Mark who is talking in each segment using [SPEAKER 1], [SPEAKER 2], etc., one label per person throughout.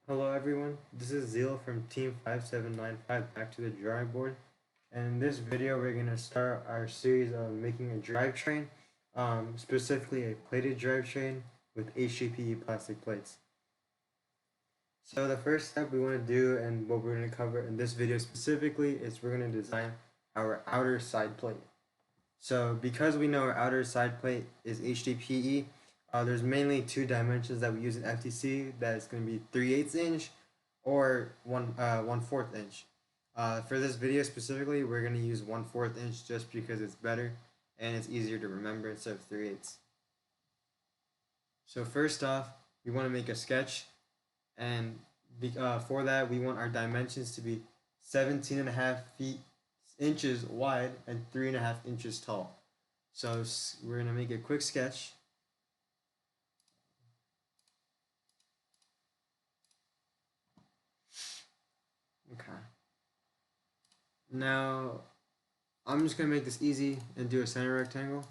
[SPEAKER 1] Hello everyone, this is Zeal from Team 5795 back to the drawing board. And in this video we're going to start our series of making a drivetrain, specifically a plated drivetrain with HDPE plastic plates. So the first step we want to do and what we're going to cover in this video specifically is we're going to design our outer side plate. So because we know our outer side plate is HDPE, there's mainly two dimensions that we use in FTC. That is going to be 3/8 inch or 1/4 inch. For this video specifically, we're going to use 1/4 inch just because it's better and it's easier to remember instead of 3/8. So first off, we want to make a sketch, and for that we want our dimensions to be 17.5 inches wide and 3.5 inches tall. So we're going to make a quick sketch. Okay. Now, I'm just going to make this easy and do a center rectangle.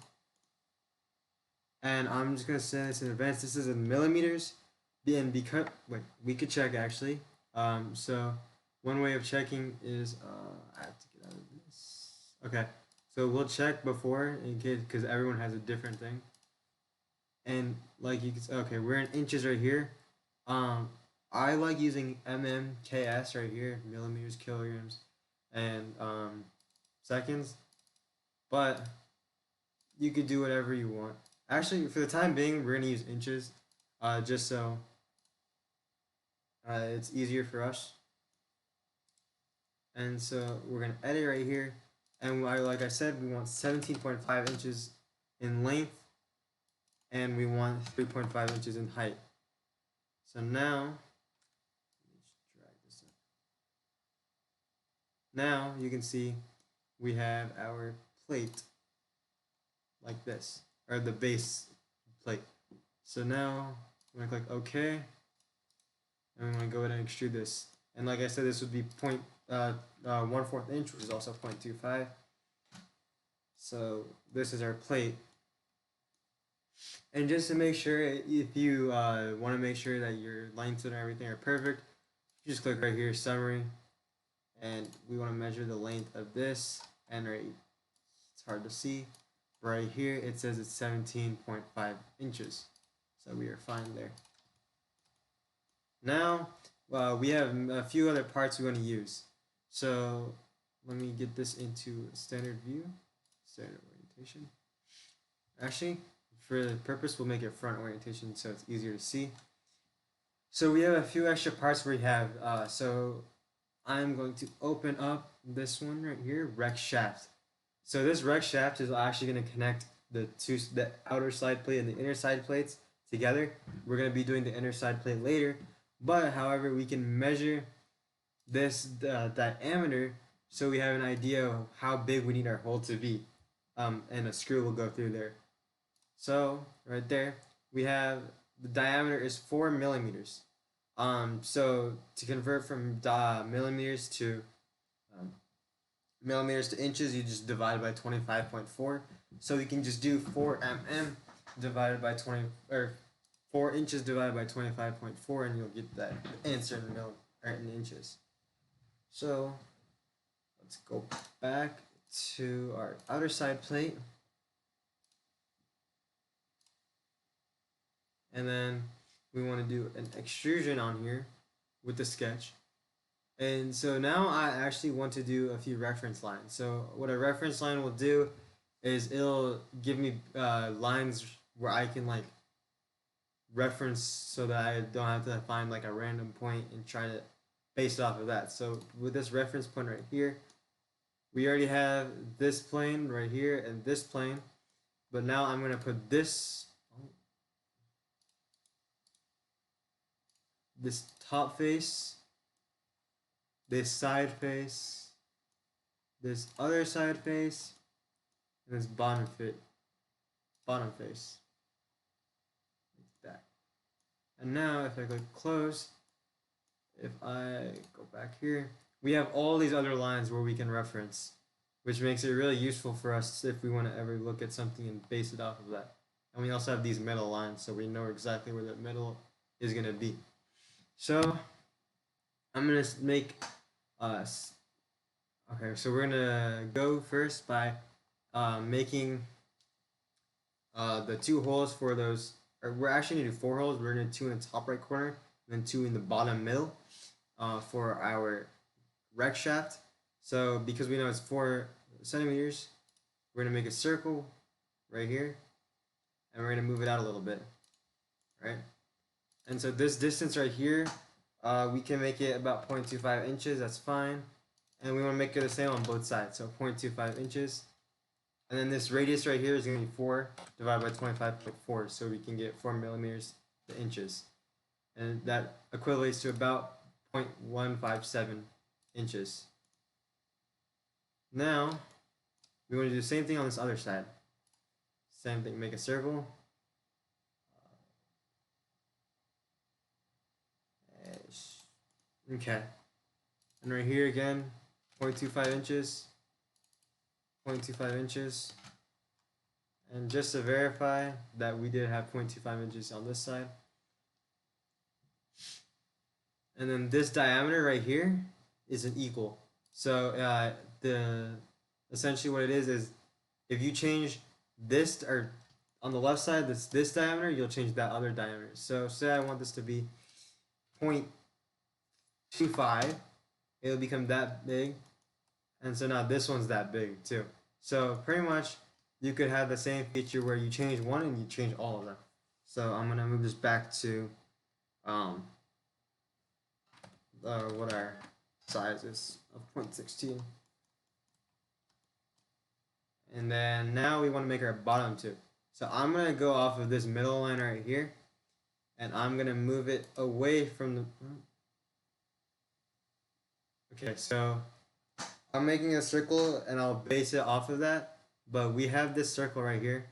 [SPEAKER 1] And I'm just going to say this in advance. This is in millimeters. And because, wait, we could check actually. So one way of checking is, I have to get out of this. Okay. So we'll check before in case, because everyone has a different thing. And like you can, okay, we're in inches right here. I like using mmks right here, millimeters, kilograms, and seconds, but you could do whatever you want. Actually, for the time being, we're gonna use inches, just so it's easier for us. And so we're gonna edit right here, and like I said, we want 17.5 inches in length, and we want 3.5 inches in height. So now, now you can see we have our plate like this, or the base plate. So now we're going to click OK, and we want to go ahead and extrude this. And like I said, this would be 1/4 inch, which is also 0.25. So this is our plate. And just to make sure, if you want to make sure that your lengths and everything are perfect, you just click right here, summary, and we want to measure the length of this, and right, it's hard to see, right here it says it's 17.5 inches, so we are fine there. Now we have a few other parts we want to use, so let me get this into standard view, standard orientation. Actually, for the purpose, we'll make it front orientation so it's easier to see. So we have a few extra parts we have, so I'm going to open up this one right here, rect shaft. So this rect shaft is actually going to connect the outer side plate and the inner side plates together. We're going to be doing the inner side plate later, but however, we can measure this diameter so we have an idea of how big we need our hole to be, and a screw will go through there. So right there, we have the diameter is 4 millimeters. So to convert from millimeters to inches, you just divide by 25.4. So we can just do 4 mm divided by 20, or 4 inches divided by 25.4, and you'll get that answer in inches. So let's go back to our outer side plate. And then we want to do an extrusion on here with the sketch. And so now I actually want to do a few reference lines. So what a reference line will do is it'll give me lines where I can like reference so that I don't have to find like a random point and try to base it off of that. So with this reference point right here, we already have this plane right here and this plane, but now I'm going to put this top face, this side face, this other side face, and this bottom face. Like that. And now if I click close, if I go back here, we have all these other lines where we can reference, which makes it really useful for us if we want to ever look at something and base it off of that. And we also have these middle lines, so we know exactly where the middle is going to be. So I'm gonna make okay, so we're gonna go first by making the two holes for those, or we're actually gonna do four holes. We're gonna do two in the top right corner and then two in the bottom middle for our rec shaft. So because we know it's 4 centimeters, we're gonna make a circle right here and we're gonna move it out a little bit, right? And so this distance right here, we can make it about 0.25 inches, that's fine. And we wanna make it the same on both sides, so 0.25 inches. And then this radius right here is gonna be 4 divided by 25.4, so we can get 4 millimeters to inches. And that equates to about 0.157 inches. Now, we want to do the same thing on this other side. Same thing, make a circle. Okay. And right here again, 0.25 inches. 0.25 inches. And just to verify that we did have 0.25 inches on this side. And then this diameter right here is an equal. So essentially what it is if you change this, or on the left side this diameter, you'll change that other diameter. So say I want this to be 0.25, it'll become that big, and so now this one's that big too. So pretty much you could have the same feature where you change one and you change all of them. So I'm gonna move this back to what our size is of 0.16. And then now we want to make our bottom too. So I'm going to go off of this middle line right here, and I'm going to move it away from the... Okay, so I'm making a circle and I'll base it off of that, but we have this circle right here.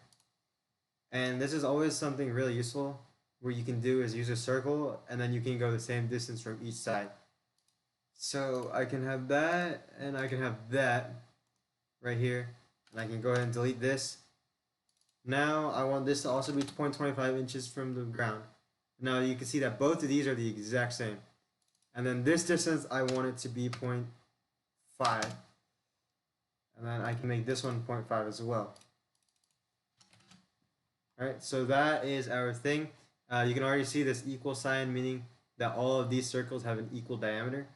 [SPEAKER 1] And this is always something really useful where you can do is use a circle and then you can go the same distance from each side. So I can have that and I can have that right here, and I can go ahead and delete this. Now I want this to also be 0.25 inches from the ground. Now you can see that both of these are the exact same. And then this distance, I want it to be 0.5. And then I can make this one 0.5 as well. Alright, so that is our thing. You can already see this equal sign, meaning that all of these circles have an equal diameter.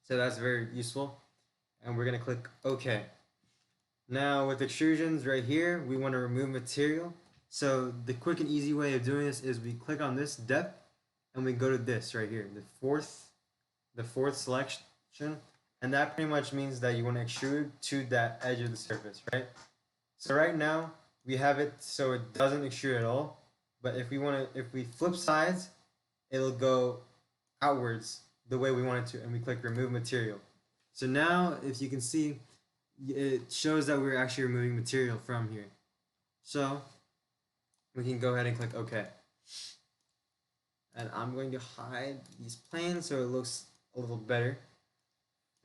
[SPEAKER 1] So that's very useful. And we're going to click OK. Now with extrusions right here, we want to remove material. So the quick and easy way of doing this is we click on this depth and we go to this right here, the fourth selection. And that pretty much means that you want to extrude to that edge of the surface, right? So right now we have it so it doesn't extrude at all. But if we flip sides, it'll go outwards the way we want it to, and we click remove material. So now if you can see, it shows that we're actually removing material from here. So we can go ahead and click OK. And I'm going to hide these planes so it looks a little better.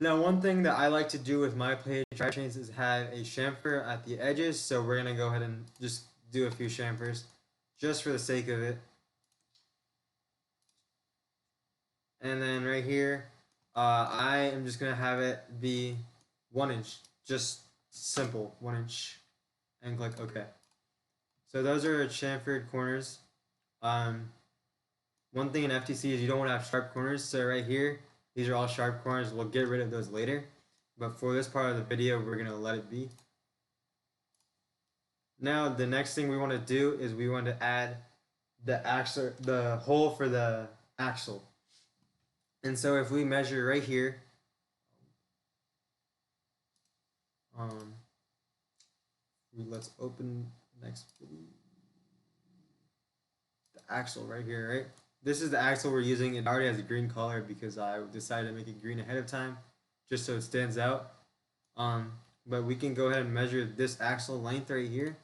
[SPEAKER 1] Now one thing that I like to do with my plate drive chains is have a chamfer at the edges, so we're going to go ahead and just do a few chamfers just for the sake of it. And then right here, I am just going to have it be 1 inch, just simple 1 inch, and click OK. So those are chamfered corners. One thing in FTC is you don't want to have sharp corners, so right here, these are all sharp corners. We'll get rid of those later, but for this part of the video, we're going to let it be. Now the next thing we want to do is we want to add the hole for the axle. And so if we measure right here, let's open next video. The axle right here, right? This is the axle we're using. It already has a green color because I decided to make it green ahead of time, just so it stands out. But we can go ahead and measure this axle length right here.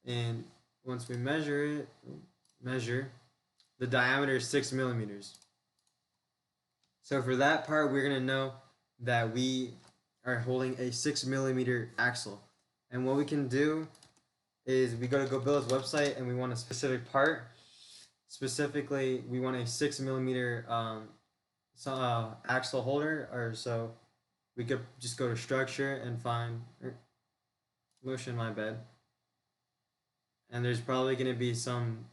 [SPEAKER 1] And once we measure the diameter is 6 millimeters. So for that part, we're going to know that we are holding a 6 millimeter axle. And what we can do is we go to GoBuild's website and we want a specific part. Specifically, we want a 6 millimeter axle holder, or so we could just go to structure and find motion. My bad. And there's probably going to be some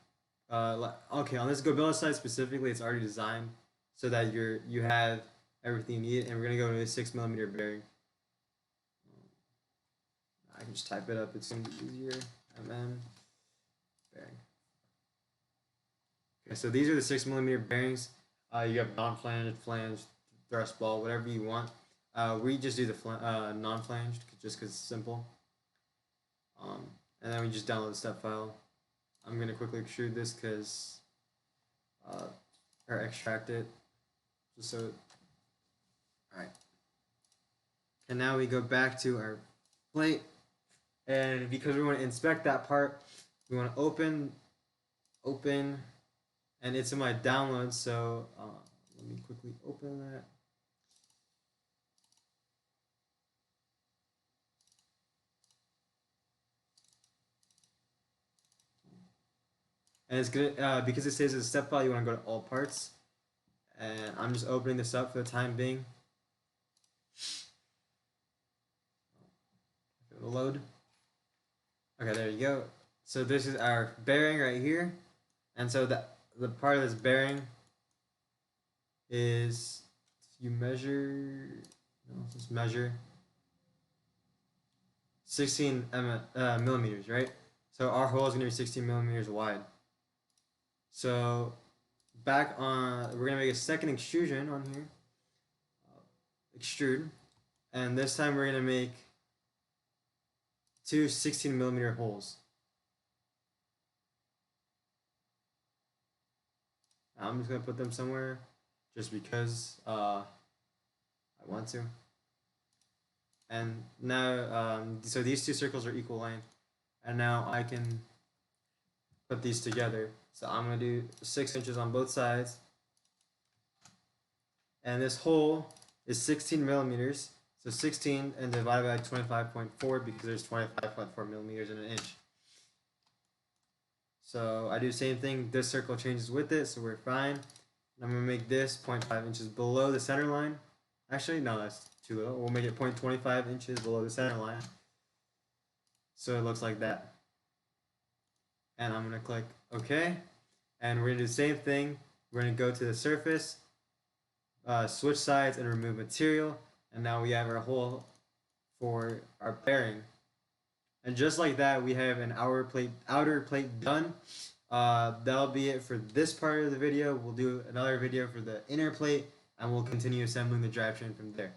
[SPEAKER 1] okay, on this GoBuild site specifically, it's already designed so that you have everything you need, and we're gonna go to a 6 millimeter bearing. I can just type it up; it's gonna be easier. MM bearing. Okay, so these are the 6 millimeter bearings. You have non-flanged, flanged, thrust ball, whatever you want. We just do the non-flanged just because it's simple. And then we just download the step file. I'm gonna quickly extrude this because, or extract it, just so. All right. And now we go back to our plate, and because we want to inspect that part, we want to open, and it's in my downloads. So let me quickly open that. And it's good because it says it's a step file. You want to go to all parts, and I'm just opening this up for the time being. It'll load. Okay, there you go. So this is our bearing right here, and so the part of this bearing is, you measure, no, just measure 16 millimeters, right? So our hole is going to be 16 millimeters wide. So back on, we're going to make a second extrusion on here, extrude, and this time we're going to make two 16 millimeter holes. I'm just going to put them somewhere just because I want to. And now, so these two circles are equal length, and now I can put these together. So I'm going to do 6 inches on both sides, and this hole is 16 millimeters, so 16 and divided by 25.4 because there's 25.4 millimeters in an inch. So I do the same thing, this circle changes with it, so we're fine. I'm going to make this 0.5 inches below the center line. Actually, no, that's too little. We'll make it 0.25 inches below the center line. So it looks like that. And I'm going to click OK. And we're going to do the same thing. We're going to go to the surface, switch sides, and remove material. And now we have our hole for our bearing. And just like that, we have an outer plate done. That'll be it for this part of the video. We'll do another video for the inner plate, and we'll continue assembling the drivetrain from there.